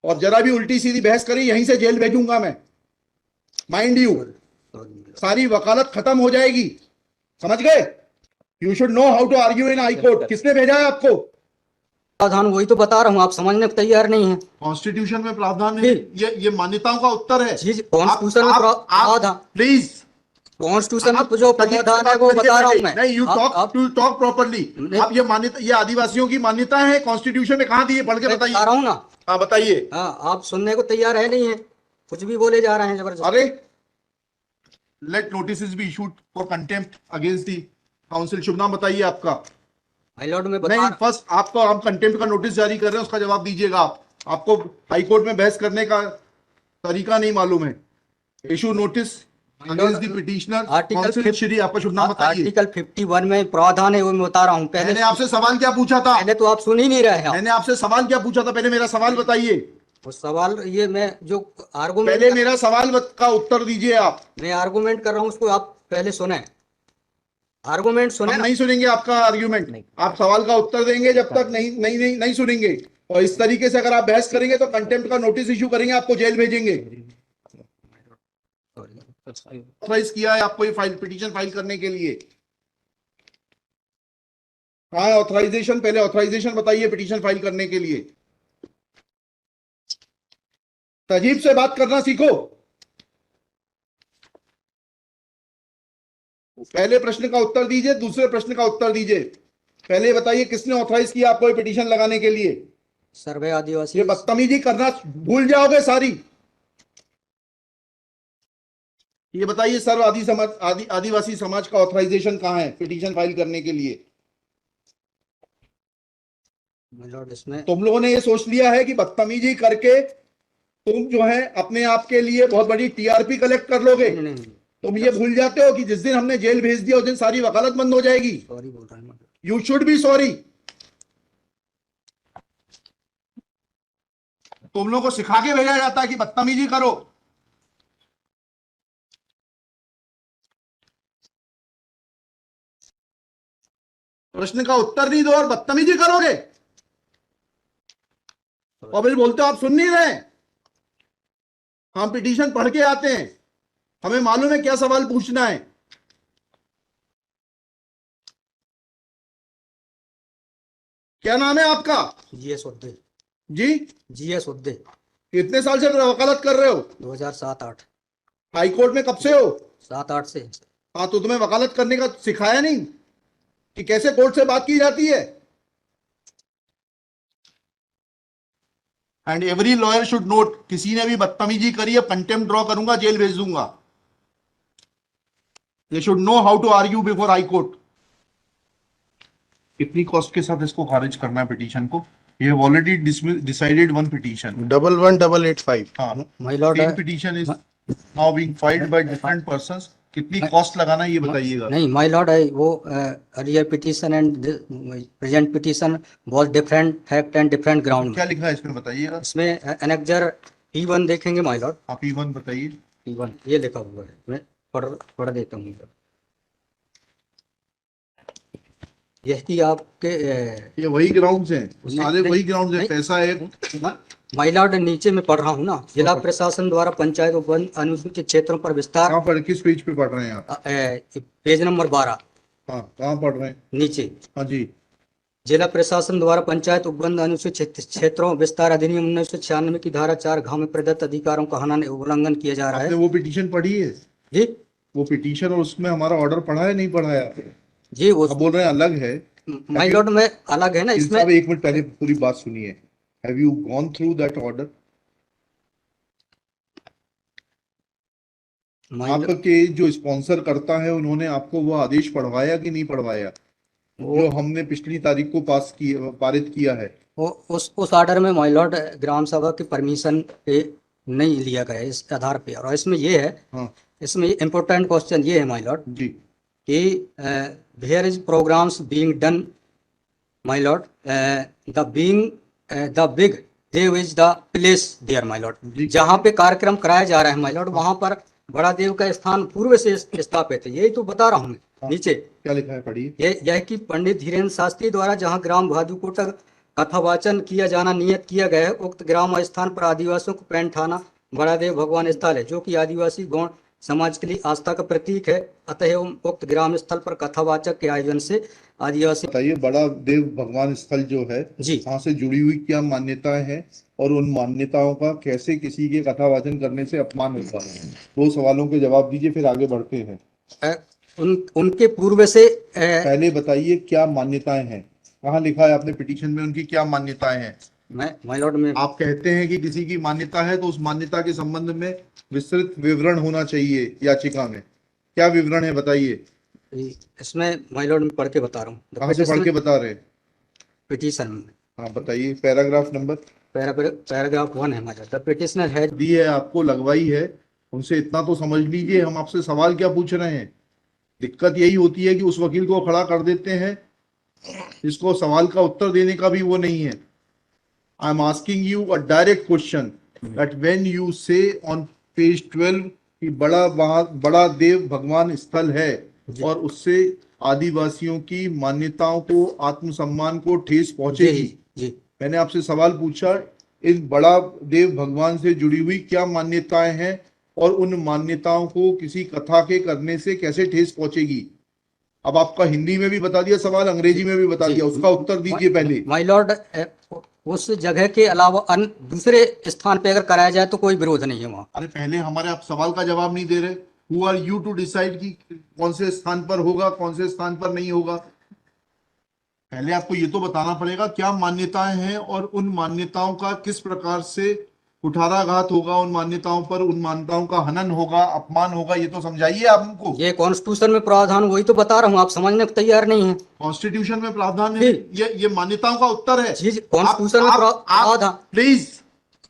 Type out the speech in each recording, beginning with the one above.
और जरा भी उल्टी सीधी बहस करी यहीं से जेल भेजूंगा मैं, माइंड यू। सारी वकालत खत्म हो जाएगी, समझ गए? You should know how to argue in high court. किसने भेजा है आपको? प्रावधान वही तो बता रहा हूँ, आप समझने को तैयार नहीं है। कॉन्स्टिट्यूशन में प्रावधान है, ये मान्यताओं का उत्तर है। कॉन्स्टिट्यूशन में प्रावधान, प्लीज कॉन्स्टिट्यूशन में जो प्रावधान है वो बता रहा हूँ मैं। नहीं, यू टॉक प्रॉपर्ली। आप ये मान्यता, ये आदिवासियों की मान्यता है, कॉन्स्टिट्यूशन में कहाँ दी है? पढ़ के बताइए। बता रहा हूँ ना। हाँ बताइए। हाँ, आप सुनने को तैयार है नहीं है, कुछ भी बोले जा रहे हैं जबरदस्त। अरे let notice be issued for contempt against the council. शुभ नाम बताइए आपका। हाई लॉर्ड में नहीं, फर्स्ट आपको, आप कंटेम्प्ट का नोटिस जारी कर रहे हैं, उसका जवाब दीजिएगा आप। आपको हाई कोर्ट में बहस करने का तरीका नहीं मालूम है। Issue notice against the petitioner council. Shri, आपका शुभ नाम बताइए। आर्टिकल 51 में प्रावधान है वो मैं बता रहा हूँ। मैंने आपसे सवाल क्या पूछा था? पहले तो आप सुन ही नहीं रहे हैं। मैंने आपसे सवाल क्या पूछा था? पहले मेरा सवाल बताइए। वो सवाल, ये मैं जो आर्गुमेंट, पहले मेरा सवाल का उत्तर दीजिए आप। मैं आर्गुमेंट कर रहा हूँ उसको आप पहले सुने, आर्गुमेंट सुने। हम नहीं सुनेंगे आपका आर्ग्यूमेंट, आप सवाल का उत्तर देंगे जब तक नहीं सुनेंगे। और इस तरीके से अगर आप बहस करेंगे तो कंटेम्प्ट का नोटिस इशू करेंगे, आपको जेल भेजेंगे। ऑथराइज किया है आपको ये पिटीशन फाइल करने के लिए? हाँ, ऑथराइजेशन, पहले ऑथराइजेशन बताइए पिटीशन फाइल करने के लिए। तजीब से बात करना सीखो। पहले प्रश्न का उत्तर दीजिए, दूसरे प्रश्न का उत्तर दीजिए। पहले बताइए किसने ऑथराइज किया आपको ये पिटीशन लगाने के लिए? सर्वे आदिवासी। ये बदतमीजी करना भूल जाओगे सारी। ये बताइए सर्व आदिवासी समाज का ऑथराइजेशन कहां है पिटीशन फाइल करने के लिए? इसमें तुम लोगों ने ये सोच लिया है कि बदतमीजी करके तुम जो है अपने आप के लिए बहुत बड़ी टीआरपी कलेक्ट कर लोगे। तुम ये भूल जाते हो कि जिस दिन हमने जेल भेज दिया उस दिन सारी वकालत बंद हो जाएगी। सॉरी बोल रहा हूं। You should be sorry. तुम लोगों को सिखा के भेजा जाता है कि बदतमीजी करो। प्रश्न का उत्तर नहीं दो और बदतमीजी करोगे, और फिर बोलते हो आप सुन नहीं रहे। हम पिटीशन पढ़ के आते हैं, हमें मालूम है क्या सवाल पूछना है। क्या नाम है आपका? जीएस उद्दे। जी, जीएस उद्दे। कितने साल से वकालत कर रहे हो? 2007-8। हाई कोर्ट में कब से हो? 7-8 से। हाँ, तो तुम्हें वकालत करने का सिखाया नहीं कि कैसे कोर्ट से बात की जाती है? And every lawyer should note, किसी ने भी बदतमीजी करी है कंटेम्प्ट ड्रॉ करूंगा, जेल भेज दूंगा। They should know how to argue before high court. कितनी कॉस्ट के साथ इसको खारिज करना है पिटीशन को? ये ऑलरेडी डिसाइडेड वन पिटीशन 11885। हाँ, my Lord, petition is now being filed by different persons. कितनी कॉस्ट लगाना है ये बताइएगा। नहीं माय लॉर्ड, वो earlier petition and present petition was different fact and different ground. क्या लिखा है इसमें बताइएगा। इसमें एनेक्जर P1 देखेंगे माय लॉर्ड। आप P1 बताइए। P1 ये लिखा हुआ है, मैं पढ़ देता हूँ। यही आपके ये वही ग्राउंड्स हैं, सारे वही ग्राउंड्स हैं। पैसा है माय लॉर्ड, नीचे में पढ़ रहा हूँ ना, जिला प्रशासन द्वारा पंचायत उपवन अनुसूचित क्षेत्रों पर विस्तार। कहाँ पर, किस पेज पे पढ़ रहे हैं आप? Page number 12। हाँ, कहाँ पढ़ रहे हैं? नीचे। हाँ जी। जिला प्रशासन द्वारा पंचायत उपबंध अनुसूचित क्षेत्रों विस्तार अधिनियम 1996 की धारा 4 में प्रदत्त अधिकारों का उल्लंघन किया जा रहा है। आपने वो पिटीशन पढ़ी है जी? वो पिटीशन और उसमें हमारा ऑर्डर पढ़ा है नहीं पढ़ा है? जी, वो आप बोल रहे हैं अलग है। माय लॉर्ड में अलग है ना इसमें। एक मिनट पहले पूरी बात सुनिए। Have you gone through that order? आपके जो स्पॉन्सर करता है उन्होंने आपको वो आदेश पढ़वाया कि नहीं पढ़वाया जो हमने पिछली तारीख को पारित किया है? उस ऑर्डर में माय लॉर्ड ग्राम सभा की परमिशन पे नहीं लिया गया इस आधार पे। और इसमें ये है, हाँ, इसमें इम्पोर्टेंट क्वेश्चन ये है माय लॉर्ड जी कि where is programs being done my lord, the big dev is the place there my lord. जहाँ पे कार्यक्रम कराया जा रहा है माय लॉर्ड, वहां पर बड़ा देव का स्थान पूर्व से स्थापित है। यही तो बता रहा हूँ। नीचे क्या लिखा है पढ़िए। यह कि पंडित धीरेन्द्र शास्त्री द्वारा जहाँ ग्राम भादुकोटा कथावाचन किया जाना नियत किया गया है। उक्त ग्राम स्थान पर आदिवासियों को पैंठाना बड़ा देव भगवान स्थल है, जो कि आदिवासी गौड़ समाज के लिए आस्था का प्रतीक है। अतः उक्त ग्राम स्थल पर कथावाचक के आयोजन से आदिवासी। बताइए, बड़ा देव भगवान स्थल जो है जी, वहां से जुड़ी हुई क्या मान्यताएं हैं और उन मान्यताओं का कैसे किसी के कथावाचन करने से अपमान होता है? दो सवालों के जवाब दीजिए, फिर आगे बढ़ते हैं। उनके पूर्व से पहले बताइए क्या मान्यताएं हैं, कहाँ लिखा है आपने पिटीशन में उनकी क्या मान्यताएं हैं? माय लॉर्ड में आप कहते हैं कि किसी की मान्यता है तो उस मान्यता के संबंध में विस्तृत विवरण होना चाहिए याचिका में। क्या विवरण है बताइए। इसमें माय लॉर्ड में पढ़ के बता रहा हूँ। कहाँ से पढ़ के बता रहे हैं? पिटीशन में हाँ बताइए, पैराग्राफ नंबर। पैराग्राफ 1 है हमारा। द पिटिशनर है दी है आपको, लगवाई है, उनसे इतना तो समझ लीजिए हम आपसे सवाल क्या पूछ रहे हैं। दिक्कत यही होती है कि उस वकील को खड़ा कर देते हैं जिसको सवाल का उत्तर देने का भी वो नहीं है। I am asking you a direct question that when you से ऑन पेज 12 कि बड़ा देव भगवान स्थल है और उससे आदिवासियों की मान्यताओं को, आत्मसम्मान को ठेस पहुंचेगी। जी मैंने आपसे सवाल पूछा, इन बड़ा देव भगवान से जुड़ी हुई क्या मान्यताएं हैं और उन मान्यताओं को किसी कथा के करने से कैसे ठेस पहुंचेगी। अब आपका हिंदी में भी बता दिया सवाल, अंग्रेजी में भी बता दिया, उसका उत्तर दीजिए पहले। माय लॉर्ड, उस जगह के अलावा अन्य दूसरे स्थान पे अगर कराया जाए तो कोई विरोध नहीं है वहाँ। अरे पहले हमारे आप सवाल का जवाब नहीं दे रहे। Who are you to decide कि कौन से स्थान पर होगा, कौन से स्थान पर नहीं होगा। पहले आपको ये तो बताना पड़ेगा क्या मान्यताएं हैं और उन मान्यताओं का किस प्रकार से कुठाराघात होगा, उन मान्यताओं पर, उन मान्यताओं का हनन होगा, अपमान होगा, ये तो समझाइए आप हमको। ये कॉन्स्टिट्यूशन में प्रावधान, वही तो बता रहा हूँ, आप समझने को तैयार नहीं है। कॉन्स्टिट्यूशन में प्रावधान है, ये मान्यताओं का उत्तर है। जी, कॉन्स्टिट्यूशन में प्रावधान, प्लीज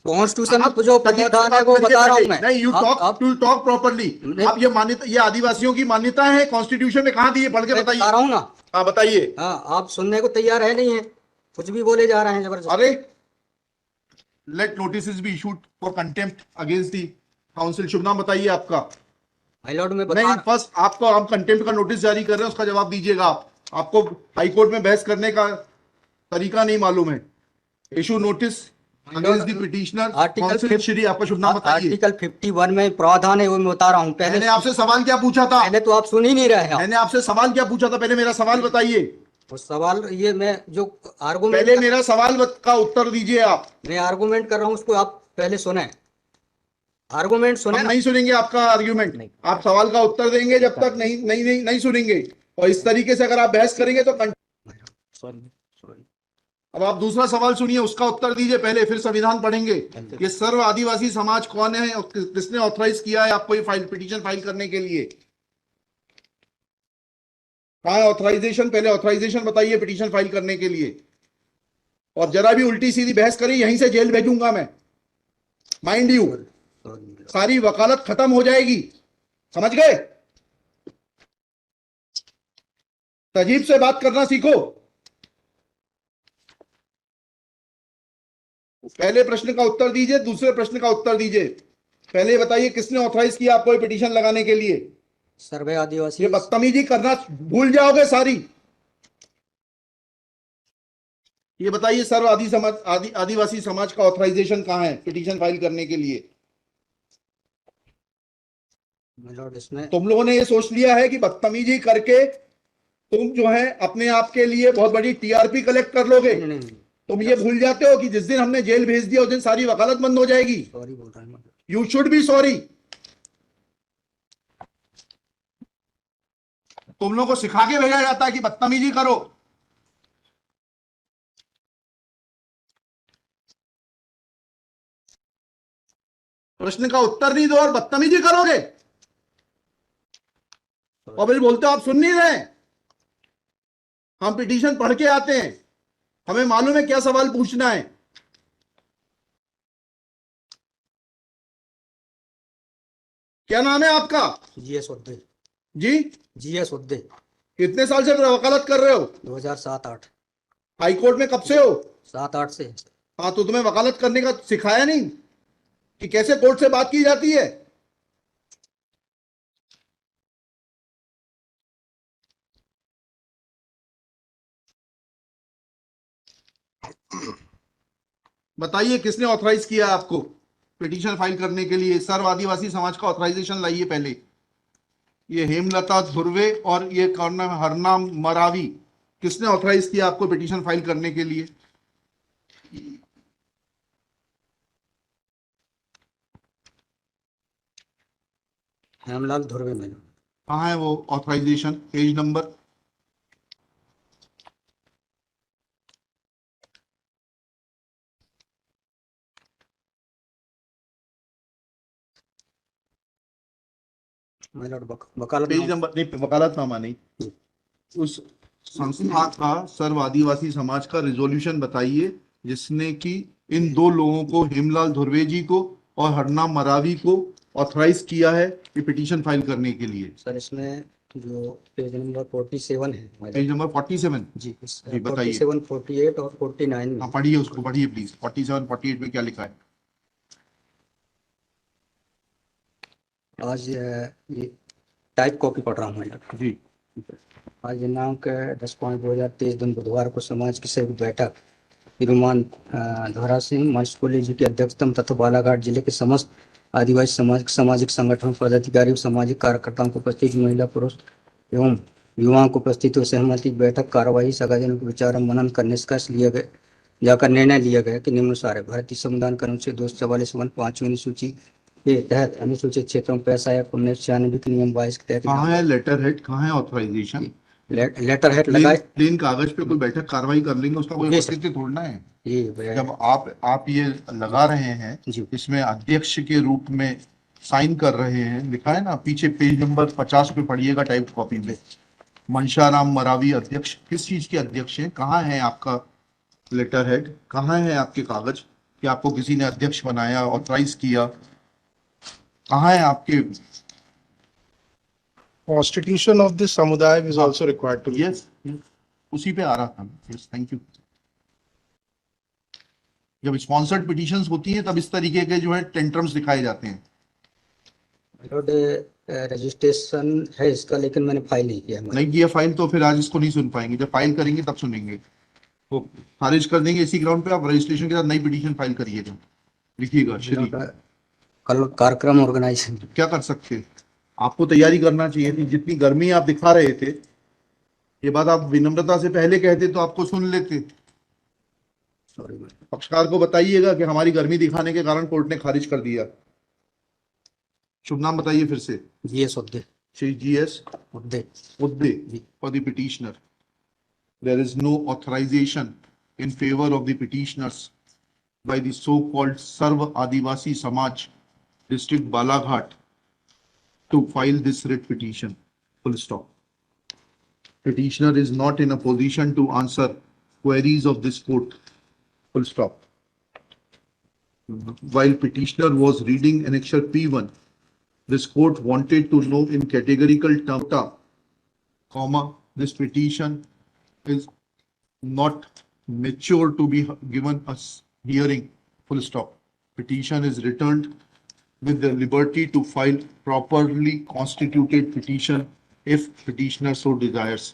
कॉन्स्टिट्यूशन में जो प्रावधान है वो बता रहा हूँ मैं। नहीं, यू टॉक प्रॉपर्ली। आप ये मान्यता, ये आदिवासियों की मान्यता है, कॉन्स्टिट्यूशन में कहाँ दी है, पढ़ के बताइए। बता रहा हूँ ना। हाँ बताइए। हाँ, आप सुनने को तैयार है नहीं है, कुछ भी बोले जा रहे हैं जबरदस्त। अरे let notice be issued for contempt against the council. शुभ नाम बताइए आपका। माय लॉर्ड में नहीं, फर्स्ट आपको हम कंटेम्प्ट का नोटिस जारी कर रहे हैं, उसका जवाब दीजिएगा आप। आपको हाईकोर्ट में बहस करने का तरीका नहीं मालूम है। Issue notice against the petitioner council Shri. आपका शुभ नाम बताइए। आर्टिकल 51 में प्रावधान है, वो मैं बता रहा हूँ। मैंने आपसे सवाल क्या पूछा था? पहले तो आप सुन ही नहीं रहे हैं। मैंने आपसे सवाल क्या पूछा था? पहले मेरा सवाल बताइए। वो सवाल, ये मैं जो आर्गुमेंट, पहले मेरा सवाल का उत्तर दीजिए आप। मैं आर्गुमेंट कर रहा हूँ, उसको आप पहले सुने। आर्गुमेंट सुने। हम नहीं सुनेंगे आपका आर्ग्यूमेंट। आप सवाल का उत्तर देंगे जब तक नहीं सुनेंगे। और इस तरीके से अगर आप बहस करेंगे तो सॉरी। अब आप दूसरा सवाल सुनिए, उसका उत्तर दीजिए पहले, फिर संविधान पढ़ेंगे। ये सर्व आदिवासी समाज कौन है और किसने ऑथराइज किया है आपको ये पिटीशन फाइल करने के लिए? कहाँ है ऑथराइजेशन? पहले ऑथराइजेशन बताइए पिटीशन फाइल करने के लिए। और जरा भी उल्टी सीधी बहस करी यहीं से जेल भेजूंगा मैं, माइंड यू। सारी वकालत खत्म हो जाएगी, समझ गए? तजीब से बात करना सीखो। पहले प्रश्न का उत्तर दीजिए, दूसरे प्रश्न का उत्तर दीजिए। पहले बताइए किसने ऑथराइज किया आपको पिटीशन लगाने के लिए? सर्वे आदिवासी। ये बदतमीजी करना भूल जाओगे सारी। ये बताइए सर्व आदिवासी समाज का ऑथराइजेशन कहाँ है पिटीशन फाइल करने के लिए? इसमें तुम लोगों ने ये सोच लिया है कि बदतमीजी करके तुम जो है अपने आप के लिए बहुत बड़ी टीआरपी कलेक्ट कर लोगे। तुम ये भूल जाते हो कि जिस दिन हमने जेल भेज दिया उस दिन सारी वकालत बंद हो जाएगी। सॉरी बोल रहा हूं। You should be sorry. तुम लोगों को सिखा के भेजा जाता है कि बदतमीजी करो। प्रश्न का उत्तर नहीं दो और बदतमीजी करोगे और फिर बोलते हो आप सुन नहीं रहे। हम पिटीशन पढ़ के आते हैं, हमें मालूम है क्या सवाल पूछना है। क्या नाम है आपका? जीएस उद्दे। जी, जीएस उद्दे। कितने साल से वकालत कर रहे हो? 2007-8। हाई कोर्ट में कब से हो? 7-8 से। हाँ, तो तुम्हें वकालत करने का सिखाया नहीं कि कैसे कोर्ट से बात की जाती है? बताइए किसने ऑथराइज किया आपको पिटीशन फाइल करने के लिए? सर्व आदिवासी समाज का ऑथराइजेशन लाइए पहले। ये हेमलता धुर्वे और ये कौन नाम, हरनाम मरावी, किसने ऑथराइज किया आपको पिटीशन फाइल करने के लिए? हेमलाल धुर्वे में। कहाँ है वो ऑथराइजेशन? Page number? वकालत पेज नंबर नहीं, वकालतनामा नहीं, उस संस्था का सर्व आदिवासी समाज का रिजोल्यूशन बताइए जिसने कि इन दो लोगों को, हेमलाल धुर्वे जी को और हरनाम मरावी को, ऑथराइज किया है ये पिटीशन फाइल करने के लिए। सर इसमें जो पेज नंबर 47 है, पेज नंबर 47? जी जी बताइए। 47, 48 और 49 में। हाँ पढ़िए, उसको पढ़िए प्लीज। 47, 48 में क्या लिखा है? आज ये टाइप कॉपी पढ़ रहा हूँ मैं। जी। आज दिनांक 10/5/2023 दिन बुधवार को समाज की संयुक्त बैठक तिरुमान धोरा सिंह मंच कॉलेज की अध्यक्षता तथा बालाघाट जिले के समस्त आदिवासी समाज सामाजिक संगठन पदाधिकारी सामाजिक कार्यकर्ताओं को उपस्थित महिला पुरुष एवं युवाओं को उपस्थित हो सहमति बैठक कार्यवाही सगाजनों के विचार मनन कर निष्कर्ष लिया गया जाकर निर्णय लिया गया कि निम्नानुसार है। भारतीय संविधान के अनुच्छेद 244 पांचवीं अनुसूची के तहत अनुसूचित क्षेत्रों में पैसा या 1996 के नियम 22 के तहत कहाँ है लेटर हेड, कहाँ है ऑथराइजेशन? लेटर हेड लगाए। प्लेन कागज पे कोई बैठक कार्रवाई कर लेंगे, उसका कोई औचित्य थोड़ना है। जब आप ये लगा रहे हैं, इसमें अध्यक्ष के रूप में साइन कर रहे हैं, लिखा है ना पीछे, पेज नंबर 50 पे पढ़िएगा टाइप कॉपी में। मनशाराम मरावी अध्यक्ष, किस चीज के अध्यक्ष हैं? कहाँ है आपका लेटर हेड? कहाँ है आपके कागज कि आपको किसी ने अध्यक्ष बनाया, ऑथराइज किया? कहाँ है आपके? Constitution of this samudaya is also required to. Yes, उसी पे आ रहा था। Yes, thank you. जब स्पॉन्सर्ड पिटीशंस होती हैं तब इस तरीके के जो है टेंट्रम्स दिखाए जाते हैं। रजिस्ट्रेशन है इसका, लेकिन मैंने फाइल नहीं किया। नहीं किया फाइल तो फिर आज इसको नहीं सुन पाएंगे। जब फाइल करेंगे तब सुनेंगे। तो खारिज कर देंगे इसी ग्राउंड पे। आप रजिस्ट्रेशन के साथ नई पिटीशन फाइल करिएगा। लिखिएगा श्री। कल कार्यक्रम ऑर्गेनाइजेशन क्या कर सकते हैं? आपको तैयारी करना चाहिए थी। जितनी गर्मी आप दिखा रहे थे, ये बात आप विनम्रता से पहले कहते तो आपको सुन लेते। पक्षकार को बताइएगा कि हमारी गर्मी दिखाने के कारण कोर्ट ने खारिज कर दिया। शुभ नाम बताइए फिर से। GS Udde. Shri GS Udde for the petitioner. There is no authorization in favor of the petitioners by the so-called Sarva Adivasi Samaj, District Balaghat, to file this writ petition. Full stop. Petitioner is not in a position to answer queries of this court. Full stop. While petitioner was reading annexure P1, this court wanted to know in categorical terms, comma, this petition is not mature to be given a hearing. Full stop. Petition is returned with the liberty to file properly constituted petition if petitioner so desires.